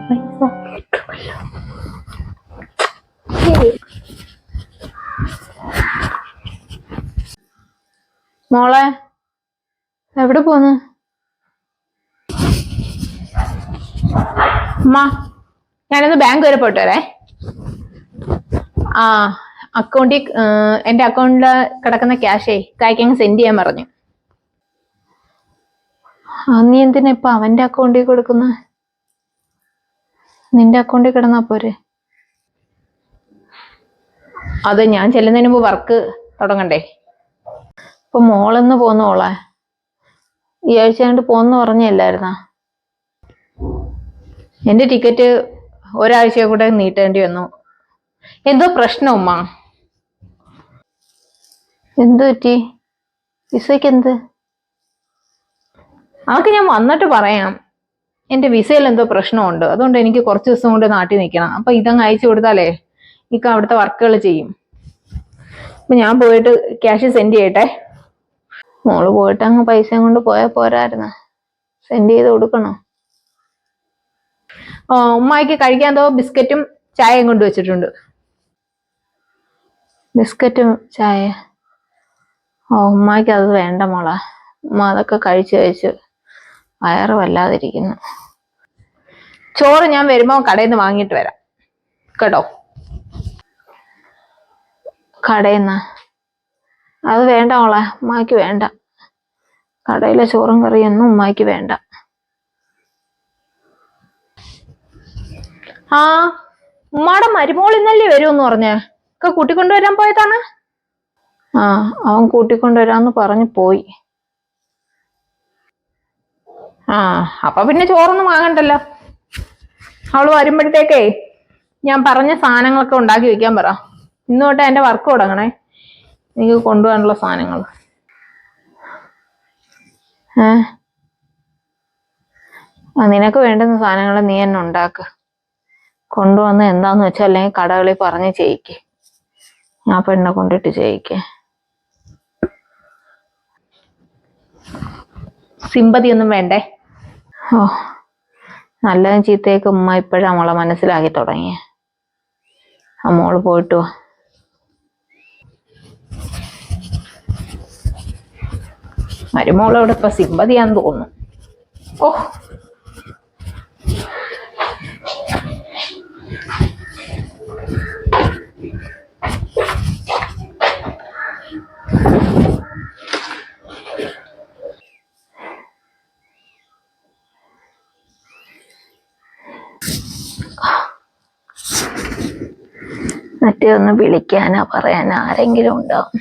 പൈസ മോളെ എവിടെ പോന്ന്? അമ്മ ഞാനൊന്ന് ബാങ്ക് വരെ പോയിട്ട് വരേ. അക്കൗണ്ടിൽ എന്റെ അക്കൗണ്ടില് കിടക്കുന്ന ക്യാഷേ കായ്ക്കങ്ങ് സെൻഡ് ചെയ്യാൻ പറഞ്ഞു. നീ എന്തിനാ ഇപ്പൊ അവന്റെ അക്കൗണ്ടിൽ കൊടുക്കുന്ന? നിന്റെ അക്കൗണ്ടിൽ കിടന്നാ പോരെ? അത് ഞാൻ ചെല്ലുന്നതിന് മുമ്പ് വർക്ക് തുടങ്ങണ്ടേ? ഇപ്പൊ മോളെന്ന് പോന്നോളെ, ഈ ആഴ്ച കണ്ട് പോന്ന് പറഞ്ഞല്ലായിരുന്നാ? എന്റെ ടിക്കറ്റ് ഒരാഴ്ച കൂടെ നീട്ടേണ്ടി വന്നു. എന്തോ പ്രശ്നം ഉമ്മ? എന്തു പറ്റി? വിസയ്ക്ക് എന്ത്? അതൊക്കെ ഞാൻ വന്നിട്ട് പറയാം. എന്റെ വിസയിൽ എന്തോ പ്രശ്നമുണ്ട്, അതുകൊണ്ട് എനിക്ക് കുറച്ച് ദിവസം കൊണ്ട് നാട്ടിൽ നിൽക്കണം. അപ്പൊ ഇതങ്ങ് അയച്ചു കൊടുത്താലേ ഇക്ക അവിടുത്തെ വർക്കുകൾ ചെയ്യും. അപ്പൊ ഞാൻ പോയിട്ട് ക്യാഷ് സെൻഡ് ചെയ്യട്ടെ. മോള് പോയിട്ട് അങ്ങ് പൈസ കൊണ്ട് പോയാൽ പോരായിരുന്നു, സെൻഡ് ചെയ്ത് കൊടുക്കണോ? ഉമ്മായിക്ക് കഴിക്കാൻ എന്തോ ബിസ്ക്കറ്റും ചായയും കൊണ്ട് വെച്ചിട്ടുണ്ട്. ബിസ്ക്കറ്റും ചായ? ഉമ്മായിക്ക് അത് വേണ്ട മോളെ. ഉമ്മ അതൊക്കെ കഴിച്ച് വയറ് വല്ലാതിരിക്കുന്നു. ചോറ് ഞാൻ വരുമ്പോ കടയിൽ നിന്ന് വാങ്ങിയിട്ട് വരാം കേട്ടോ. കടയിൽ നിന്ന്? അത് വേണ്ട മോളെ, ഉമ്മായിക്ക് വേണ്ട. കടയിലെ ചോറും കറിയൊന്നും ഉമ്മായിക്ക് വേണ്ട. ഉമ്മാടെ മരുമോൾ ഇന്നല്ലേ വരുമെന്ന് പറഞ്ഞേ? ഒക്കെ കൂട്ടിക്കൊണ്ടുവരാൻ പോയതാണ്. അവൻ കൂട്ടിക്കൊണ്ടുവരാന്ന് പറഞ്ഞു പോയി. അപ്പൊ പിന്നെ ചോറൊന്നും വാങ്ങണ്ടല്ലോ. അവള് വരുമ്പോഴത്തേക്കേ ഞാൻ പറഞ്ഞ സാധനങ്ങളൊക്കെ ഉണ്ടാക്കി വെക്കാൻ പറ. ഇന്ന് തൊട്ട് എന്റെ വർക്ക് തുടങ്ങണേ, എനിക്ക് കൊണ്ടുപോകാനുള്ള സാധനങ്ങൾ. നിനക്ക് വേണ്ടുന്ന സാധനങ്ങൾ നീ തന്നെ ഉണ്ടാക്ക്. കൊണ്ടുവന്ന് എന്താന്ന് വെച്ചാൽ അല്ലെങ്കിൽ കടകളിൽ പറഞ്ഞ് ചെയ്യിക്ക്. ഞാൻ പെണ്ണെ കൊണ്ടിട്ട് ചെയ്യിക്ക്. സിമ്പതി ഒന്നും വേണ്ടേ? നല്ലതും ചീത്തയൊക്കെ ഉമ്മ ഇപ്പോഴും നമ്മളെ മനസ്സിലാക്കി തുടങ്ങി. മോള് പോയിട്ട് വാ. മരുമോളോട് ഇപ്പൊ സിമ്പതിയാന്ന് തോന്നുന്നു. മറ്റേ ഒന്ന് വിളിക്കാനാ പറയാനാ ആരെങ്കിലും ഉണ്ടാവും.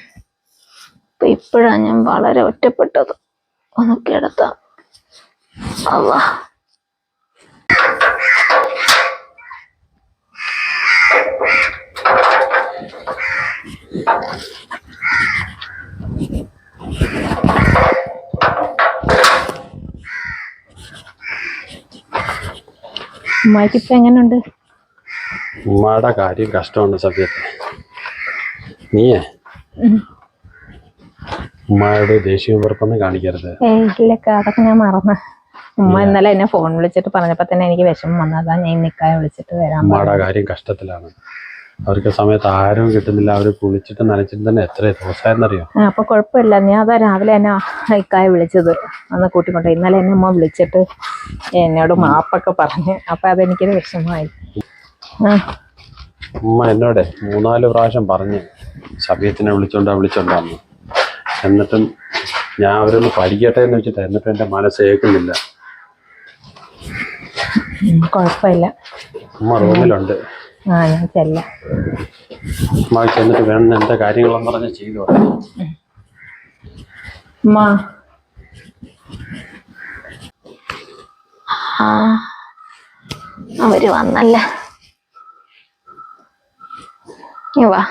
അപ്പൊ ഇപ്പോഴാണ് ഞാൻ വളരെ ഒറ്റപ്പെട്ടത്. ഒന്ന് കിടത്താം. അല്ലാ, ഉമ്മാക്ക് ഇപ്പൊ എങ്ങനെയുണ്ട്? ഉമ്മയുടെ കാര്യം കഷ്ടമുണ്ട് സത്യത്തെ. നീയേ ഉമ്മയുടെ ദേഷ്യവും വെറുപ്പൊന്നും കാണിക്കരുത്. ഇല്ലക്ക, അതൊക്കെ ഞാൻ മറന്നു. ഉമ്മ ഇന്നലെ എന്നെ ഫോൺ വിളിച്ചിട്ട് പറഞ്ഞപ്പോ തന്നെ എനിക്ക് വിഷമം വന്നതാ. ഞാൻ നിക്കായ വിളിച്ചിട്ട് വരാം. ഉമ്മയുടെ കാര്യം കഷ്ടത്തിലാണ്. അവർക്ക് സമയത്ത് ആരും കിട്ടുന്നില്ല. അവര് കുളിച്ചിട്ട് നനച്ചിട്ട് തന്നെ എത്ര ദിവസമായെന്നറിയോ? അപ്പൊ കുഴപ്പമില്ല. ഞാൻ അതാ രാവിലെ എന്നെ ഇക്കായ വിളിച്ചത്, അന്ന് കൂട്ടിക്കൊണ്ട്. ഇന്നലെ എന്നെ ഉമ്മ വിളിച്ചിട്ട് എന്നോട് മാപ്പൊക്കെ പറഞ്ഞ്. അപ്പൊ അതെനിക്കൊരു വിഷമമായി. ഉമ്മ എന്നോട് 3-4 പ്രാവശ്യം പറഞ്ഞ് സമയത്തിനെ വിളിച്ചോണ്ടാന്ന്. എന്നിട്ടും ഞാൻ അവരൊന്ന് പഠിക്കട്ടെ എന്ന് വെച്ചിട്ട്, എന്നിട്ടും എന്റെ മനസ്സ് കേൾക്കുന്നില്ല. കുഴപ്പമില്ല, ഉമ്മ റൂമിലുണ്ട്. ഞാൻ ചെല്ലാം. ഉമ്മ ചെന്നിട്ട് വേണം എന്താ കാര്യങ്ങളെന്ന് പറഞ്ഞ് ചെയ്തു. അവര് വന്നല്ല. വാ.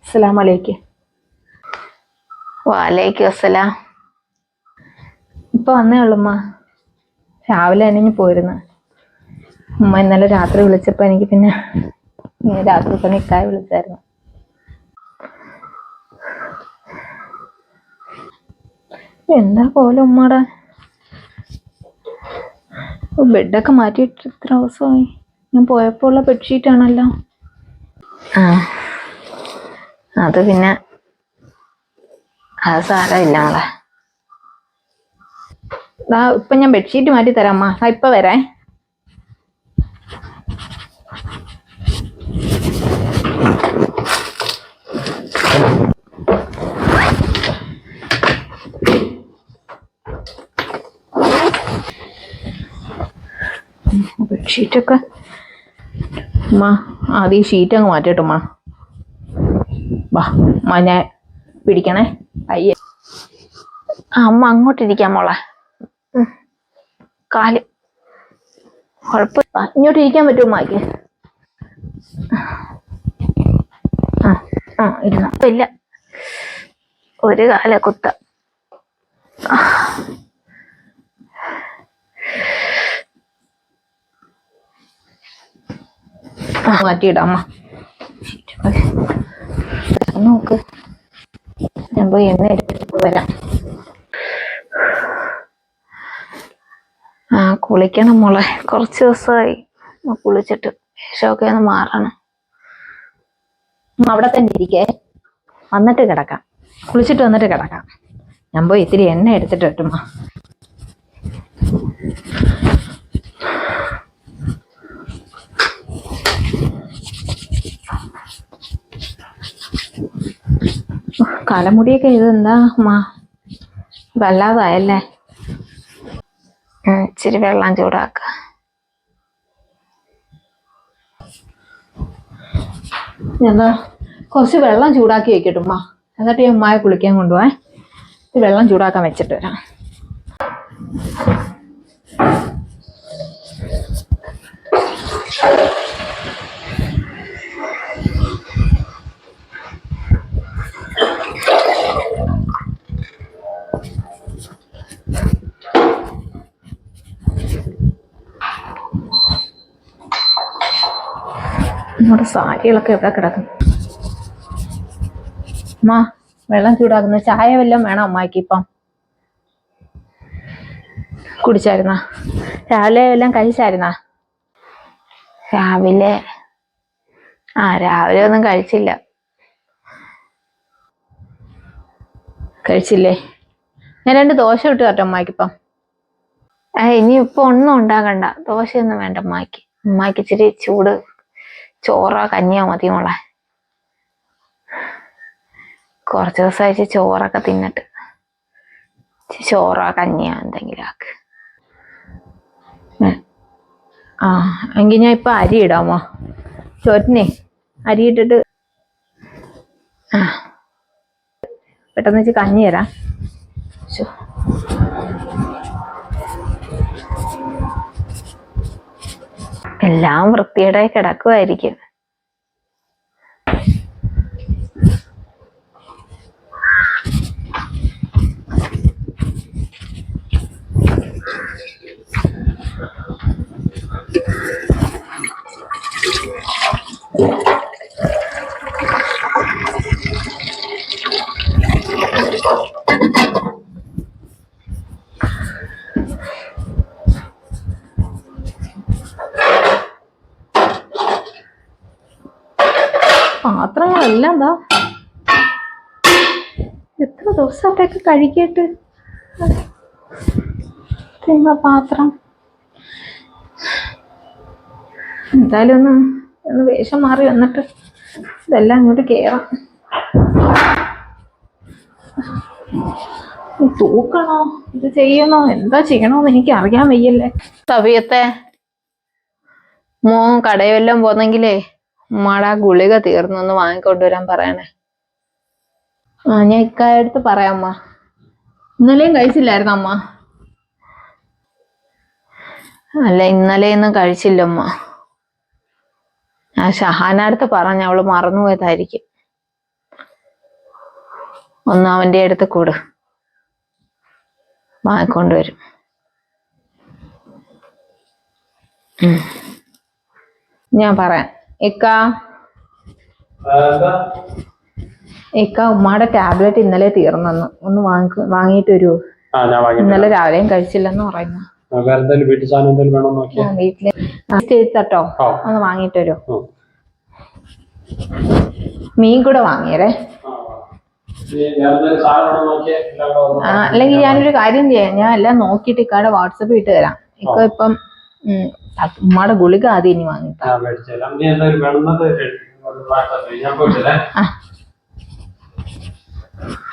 അസ്സലാമു അലൈക്കും. വലൈക്കും അസ്സലാം. ഇപ്പൊ വന്നേ ഉള്ളു ഉമ്മ. രാവിലെ തന്നെ പോയിരുന്നു. ഉമ്മ ഇന്നലെ രാത്രി വിളിച്ചപ്പോ എനിക്ക് പിന്നെ രാത്രി തന്നെ ഇക്കായ വിളിച്ചായിരുന്നു. എന്താ പോലെ ഉമ്മയുടെ ബെഡൊക്കെ മാറ്റിയിട്ട് ഇത്ര ദിവസമായി. ഞാൻ പോയപ്പോൾ ഉള്ള ബെഡ്ഷീറ്റ് ആണല്ലോ. ആ അത് പിന്നെ അത് സാരമില്ല മോളെ. ഇപ്പൊ ഞാൻ ബെഡ്ഷീറ്റ് മാറ്റി തരാം അമ്മ. ഇപ്പൊ വരാ. ബെഡ്ഷീറ്റൊക്കെ അമ്മ ആദ്യം ഈ ഷീറ്റ് അങ്ങ് മാറ്റിട്ടമ്മ. വാ അമ്മ, ഞാൻ പിടിക്കണേ. അയ്യേ, അമ്മ അങ്ങോട്ടിരിക്കാം മോളെ. കാല് കുഴപ്പമില്ല, ഇങ്ങോട്ട് ഇരിക്കാൻ പറ്റുമോ അമ്മക്ക്? ഇരുന്ന ഇല്ല, ഒരു കാല കുത്ത. മാറ്റിയിടാം അമ്മ. നോക്ക്, ഞാൻ പോയി എണ്ണ എടുത്തിട്ട് വരാം. കുളിക്കണം മോളെ, കുറച്ച് ദിവസമായി കുളിച്ചിട്ട്. ശേഷമൊക്കെ ഒന്ന് മാറണം. അവിടെ തന്നെ ഇരിക്കേ, വന്നിട്ട് കിടക്കാം. കുളിച്ചിട്ട് വന്നിട്ട് കിടക്കാം. ഞാൻ പോയി ഇത്തിരി എണ്ണ എടുത്തിട്ട് പറ്റുമ്മ. തലമുടിയൊക്കെ ഇതെന്താ അമ്മ വല്ലാതായല്ലേ? ഇച്ചിരി വെള്ളം ചൂടാക്ക. എന്താ കുറച്ച് വെള്ളം ചൂടാക്കി വെക്കട്ടുമ്മ. എന്നിട്ട് ഞാൻ ഉമ്മായ കുളിക്കാൻ കൊണ്ടുപോവാ. വെള്ളം ചൂടാക്കാൻ വെച്ചിട്ട് വരാം. നമ്മുടെ സാരികളൊക്കെ എവിടെ കിടക്കും? അമ്മ വെള്ളം ചൂടാക്കുന്ന ചായ വല്ലതും വേണം അമ്മായിക്ക് ഇപ്പം? കുടിച്ചായിരുന്നാ? രാവിലെ എല്ലാം കഴിച്ചായിരുന്നാ? രാവിലെ രാവിലെ ഒന്നും കഴിച്ചില്ലേ? ഞാൻ 2 ദോശ ഇട്ട് തരട്ടെ അമ്മായിക്കിപ്പം? ഇനി ഇപ്പൊ ഒന്നും ഉണ്ടാകണ്ട, ദോശയൊന്നും വേണ്ട അമ്മായിക്ക്. അമ്മായിക്ക് ഇച്ചിരി ചൂട് ചോറോ കഞ്ഞിയോ മതി മോളെ. കുറച്ച് ദിവസമായിട്ട് ചോറൊക്കെ തിന്നിട്ട് ചോറോ കഞ്ഞിയോ എന്തെങ്കിലും ആക്ക്. എങ്കിൽ ഞാൻ ഇപ്പൊ അരി ഇടാമോ? ചോറ്റിനെ അരി ഇട്ടിട്ട് പെട്ടെന്ന് വെച്ച് കഞ്ഞി തരാം. എല്ലാം വൃത്തിയുടെ കിടക്കുമായിരിക്കും. പാത്രങ്ങളെല്ലാം എന്താ എത്ര ദിവസമായിട്ടൊക്കെ കഴുകിയിട്ട് പാത്രം. എന്തായാലും ഒന്ന് വേഷം മാറി വന്നിട്ട് ഇതെല്ലാം ഇങ്ങോട്ട് കേറാം. തൂക്കണോ ഇത് ചെയ്യണോ എന്താ ചെയ്യണോന്ന് എനിക്ക് അറിയാൻ വയ്യല്ലേ. സവിയത്തെ മോൻ കടയിൽ വല്ലതും പോന്നെങ്കിലേ ഉമ്മാടെ ആ ഗുളിക തീർന്നൊന്ന് വാങ്ങിക്കൊണ്ടുവരാൻ പറയണേ. ഞാൻ ഇക്കായടുത്ത് പറയാം അമ്മ. ഇന്നലെയും കഴിച്ചില്ലായിരുന്നു അമ്മ? അല്ല, ഇന്നലെയൊന്നും കഴിച്ചില്ലമ്മ. ഞാൻ ഷഹാനടുത്ത് പറഞ്ഞ അവള് മറന്നുപോയതായിരിക്കും. ഒന്ന് അവന്റെ അടുത്ത് കൂട്, വാങ്ങിക്കൊണ്ടുവരും. ഞാൻ പറയാം. ഇക്ക ഉമ്മാടെ ടാബ്ലറ്റ് ഇന്നലെ തീർന്നെന്ന്, ഒന്ന് വാങ്ങിയിട്ട് വരുമോ? ആ ഞാൻ വാങ്ങിട്ട് ഇന്നലെ രാവിലെയും കഴിച്ചില്ലെന്ന് പറയുന്നു. വേറെ എന്തെങ്കിലും വീട്ടു സാധനം എന്തെങ്കിലും വേണോ നോക്കിയാ വീട്ടില് ചെയ്തട്ടോ ഒന്ന് വാങ്ങിട്ട് വരോ? മീൻ കൂടെ വാങ്ങിയരേ. അല്ലെങ്കിൽ ഞാനൊരു കാര്യം ചെയ്യാം, ഞാൻ എല്ലാം നോക്കിയിട്ട് ഇക്കാടെ വാട്സപ്പ് ഇട്ട് തരാം. ഇപ്പം ഉമ്മയുടെ ഗുളിക ആദ്യം ഇനി വാങ്ങിട്ടാ.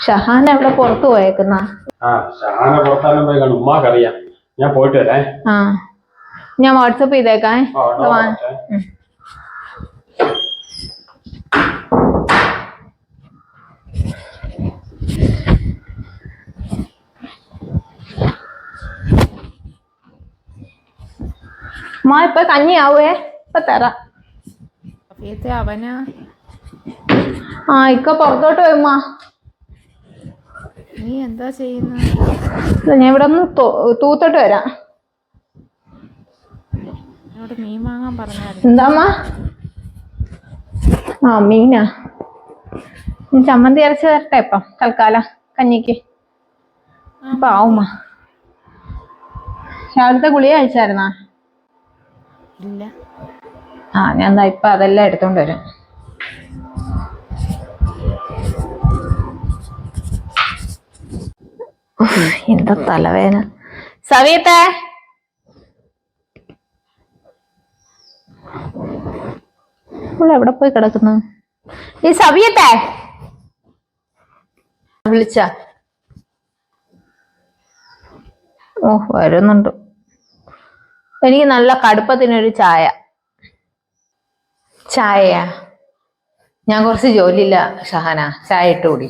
ഷഹാന എവിടെ പുറത്തു പോയേക്കുന്ന? ഞാൻ പോയിട്ട് വരാം. ഞാൻ വാട്സപ്പ് ചെയ്തേക്കാം. ഇപ്പൊ കഞ്ഞിയാവേ, ഇപ്പൊ തരാം. അവന് ഇക്ക പുറത്തോട്ട് വരുമാ. നീ എന്താ ചെയ്യുന്ന? ഞാൻ ഇവിടെ ഒന്ന് തൂത്തോട്ട് വരാം. എന്നോട് മീൻ വാങ്ങാൻ പറഞ്ഞായിരുന്നു. എന്താമ്മ? മീനാ. ചമ്മന്തി അരച്ച് തരട്ടെ ഇപ്പം തൽക്കാലം കഞ്ഞിക്ക്? അപ്പൊ ആവുമ്മ. രാവിലത്തെ ഗുളിക കഴിച്ചായിരുന്നാ? ഇല്ല. ഞാൻ ഇപ്പൊ അതെല്ലാം എടുത്തോണ്ട് വരും. എന്താ തലവേദന. സവിയത്തെ, എവിടെ പോയി കിടക്കുന്നു ഈ സവിയത്തെ? വിളിച്ച വരുന്നുണ്ട്. എനിക്ക് നല്ല കടുപ്പത്തിനൊരു ചായ. ചായയാ? ഞാൻ കുറച്ച് ജോലിയില്ല ഷഹാന, ചായ ഇട്ട് കൂടി.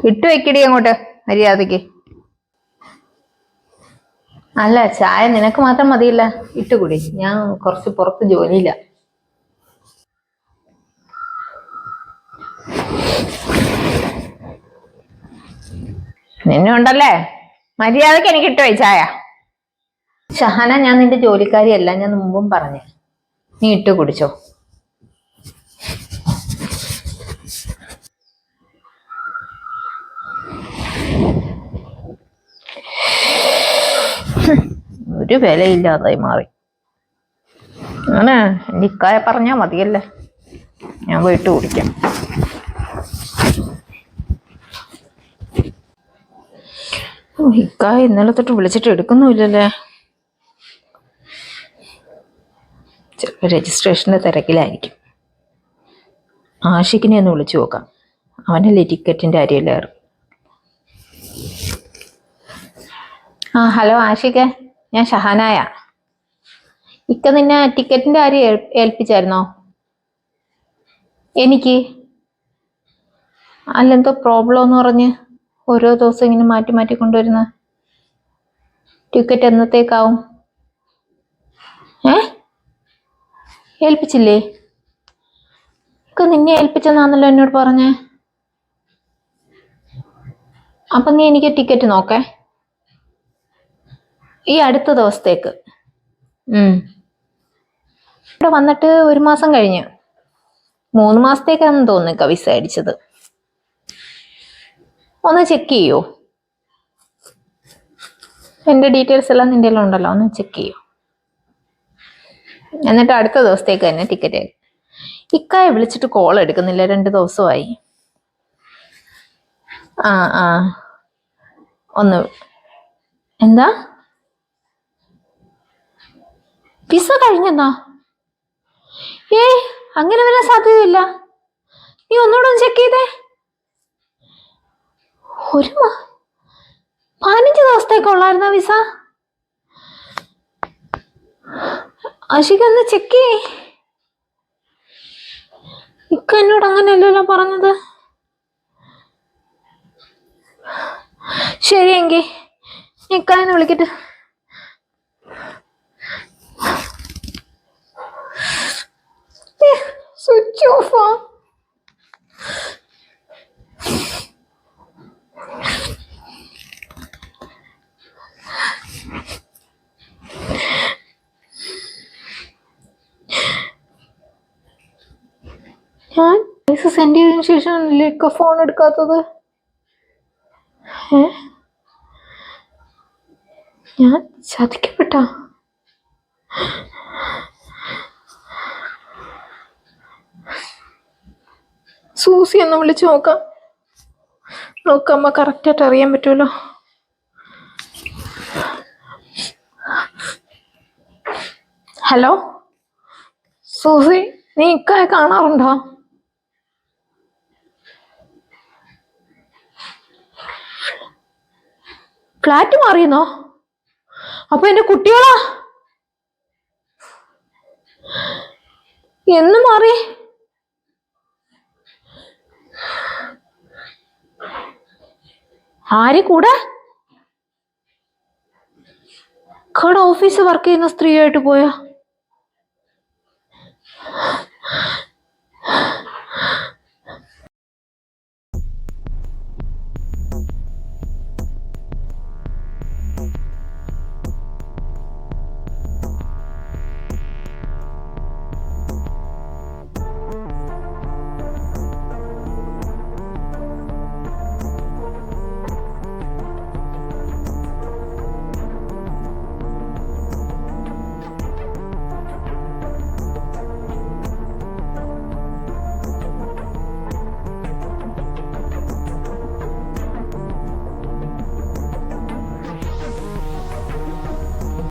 ഇട്ട് വെക്കടി അങ്ങോട്ട് മര്യാദക്ക്. അല്ല, ചായ നിനക്ക് മാത്രം മതിയില്ല, ഇട്ടുകൂടി. ഞാൻ കുറച്ച് പുറത്ത് ജോലിയില്ല. നിന്നെ ഉണ്ടല്ലേ, മര്യാദക്ക് എനിക്ക് ഇട്ട് പോയി ചായ. ഷഹാന, ഞാൻ നിന്റെ ജോലിക്കാരിയല്ല, ഞാൻ മുമ്പും പറഞ്ഞു. നീ ഇട്ട് കുടിച്ചോ. ഒരു വിലയില്ലാതായി മാറി. അങ്ങനെ എൻ്റെ ഇക്കായെ പറഞ്ഞാ മതിയല്ലേ, ഞാൻ പോയിട്ട് കുടിക്കാം. ഇക്കായ ഇന്നലെ തൊട്ട് വിളിച്ചിട്ട് എടുക്കുന്നുമില്ലല്ലേ. ചിലപ്പോൾ രജിസ്ട്രേഷന്റെ തിരക്കിലായിരിക്കും. ആഷിക്കിനെ ഒന്ന് വിളിച്ചു നോക്കാം, അവനല്ലേ ടിക്കറ്റിന്റെ കാര്യമല്ലേ. ഹലോ ആഷിക്കെ, ഞാൻ ഷഹാനായ. ഇക്ക നിന്നെ ടിക്കറ്റിന്റെ കാര്യം ഏൽപ്പിച്ചായിരുന്നോ? എനിക്ക് അല്ലെന്തോ പ്രോബ്ലം എന്ന് പറഞ്ഞ് ഓരോ ദിവസം ഇങ്ങനെ മാറ്റി മാറ്റി കൊണ്ടുവരുന്ന ടിക്കറ്റ് എന്നത്തേക്കാവും? ഏൽപ്പിച്ചില്ലേ? ഇക്ക നിന്നെ ഏൽപ്പിച്ചെന്നാണല്ലോ എന്നോട് പറഞ്ഞേ. അപ്പൊ നീ എനിക്ക് ടിക്കറ്റ് നോക്കേ, ഈ അടുത്ത ദിവസത്തേക്ക്. ഇവിടെ വന്നിട്ട് 1 മാസം കഴിഞ്ഞു. 3 മാസത്തേക്കാണെന്ന് തോന്നുന്നു വിസ അടിച്ചത്. ഒന്ന് ചെക്ക് ചെയ്യോ? എൻ്റെ ഡീറ്റെയിൽസ് എല്ലാം നിൻ്റെ എല്ലാം ഉണ്ടല്ലോ, ഒന്ന് ചെക്ക് ചെയ്യോ? എന്നിട്ട് അടുത്ത ദിവസത്തേക്ക് തന്നെ ടിക്കറ്റ്. ഇക്കായെ വിളിച്ചിട്ട് കോൾ എടുക്കുന്നില്ല, 2 ദിവസമായി. ഒന്ന് എന്താ വിസ കഴിഞ്ഞെന്നാ? അങ്ങനെ വരാൻ സാധ്യതയില്ല. നീ ഒന്നുകൂടെ ഒന്ന് ചെക്ക് ചെയ്തേ. 15 ദിവസത്തേക്കുള്ളായിരുന്ന വിസ? ആഷിക്കൊന്ന് ചെക്ക് ചെയ്യേ. ഇക്ക എന്നോട് അങ്ങനെയല്ലല്ലോ പറഞ്ഞത്. ശരിയെങ്കിൽ ഇക്കായെന്ന് വിളിക്കട്ടെ. സ്വിച്ച് ഓഫാ. ഞാൻ പൈസ സെൻഡ് ചെയ്തതിനു ശേഷം ഇക്ക ഫോൺ എടുക്കാത്തത്? ഞാൻ ചതിക്കപ്പെട്ട? സൂസി ഒന്ന് വിളിച്ചു നോക്കാം. നോക്കാമ്മ കറക്റ്റായിട്ട് അറിയാൻ പറ്റുമല്ലോ. ഹലോ സൂസി, നീ ഇക്കായെ കാണാറുണ്ടോ? ഫ്ലാറ്റ് മാറിയെന്നോ? അപ്പൊ എന്റെ കുട്ടികളാ എന്ന് മാറി? ആരെ കൂടെ? ഓഫീസ് വർക്ക് ചെയ്യുന്ന സ്ത്രീയായിട്ട് പോയാ?